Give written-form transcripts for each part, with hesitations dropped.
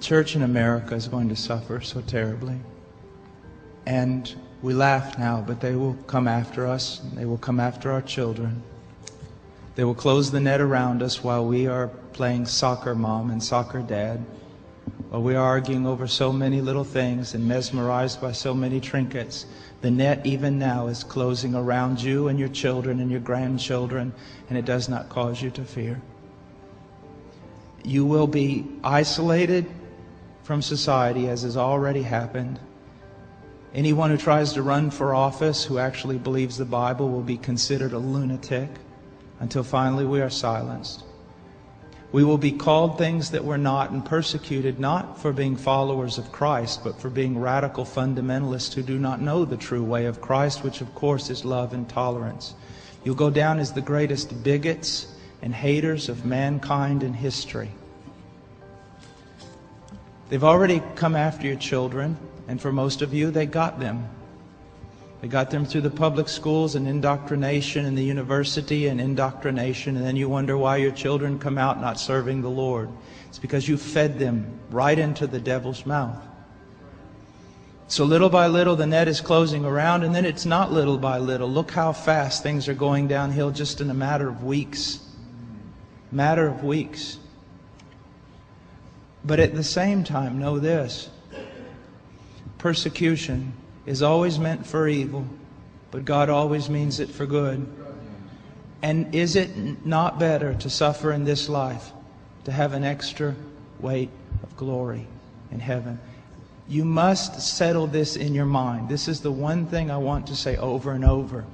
church in America is going to suffer so terribly. And we laugh now, but they will come after us. They will come after our children. They will close the net around us while we are playing soccer mom and soccer dad, while we are arguing over so many little things and mesmerized by so many trinkets. The net even now is closing around you and your children and your grandchildren, and it does not cause you to fear. You will be isolated from society, as has already happened. Anyone who tries to run for office who actually believes the Bible will be considered a lunatic until finally we are silenced. We will be called things that we're not and persecuted not for being followers of Christ, but for being radical fundamentalists who do not know the true way of Christ, which of course is love and tolerance. You'll go down as the greatest bigots and haters of mankind in history. They've already come after your children, and for most of you, they got them. They got them through the public schools and indoctrination, and the university and indoctrination, and then you wonder why your children come out not serving the Lord. It's because you fed them right into the devil's mouth. So little by little the net is closing around, and then it's not little by little. Look how fast things are going downhill just in a matter of weeks. Matter of weeks. But at the same time, know this. Persecution is always meant for evil, but God always means it for good. And is it not better to suffer in this life, to have an extra weight of glory in heaven? You must settle this in your mind. This is the one thing I want to say over and over.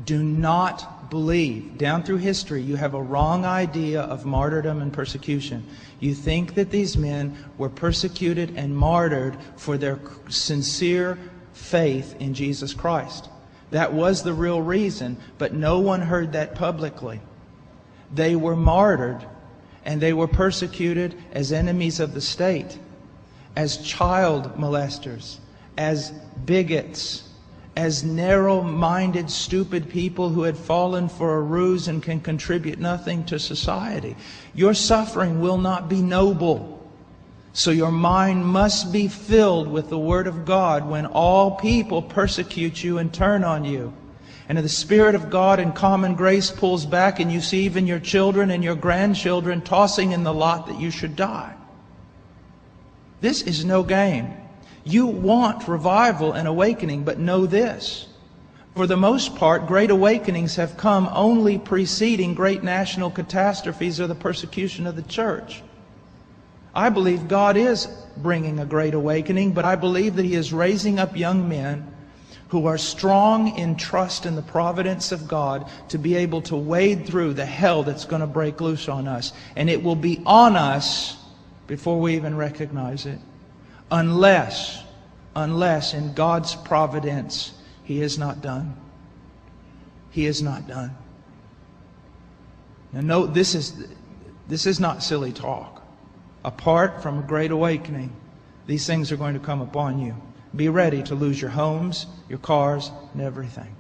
Do not believe. Down through history, you have a wrong idea of martyrdom and persecution. You think that these men were persecuted and martyred for their sincere faith in Jesus Christ. That was the real reason, but no one heard that publicly. They were martyred and they were persecuted as enemies of the state, as child molesters, as bigots, as narrow-minded, stupid people who had fallen for a ruse and can contribute nothing to society. Your suffering will not be noble. So your mind must be filled with the Word of God when all people persecute you and turn on you. And if the Spirit of God in common grace pulls back and you see even your children and your grandchildren tossing in the lot that you should die. This is no game. You want revival and awakening, but know this. For the most part, great awakenings have come only preceding great national catastrophes or the persecution of the church. I believe God is bringing a great awakening, but I believe that He is raising up young men who are strong in trust in the providence of God to be able to wade through the hell that's going to break loose on us. And it will be on us before we even recognize it. Unless in God's providence, He is not done. He is not done. Now note, this is not silly talk. Apart from a great awakening, these things are going to come upon you. Be ready to lose your homes, your cars, and everything.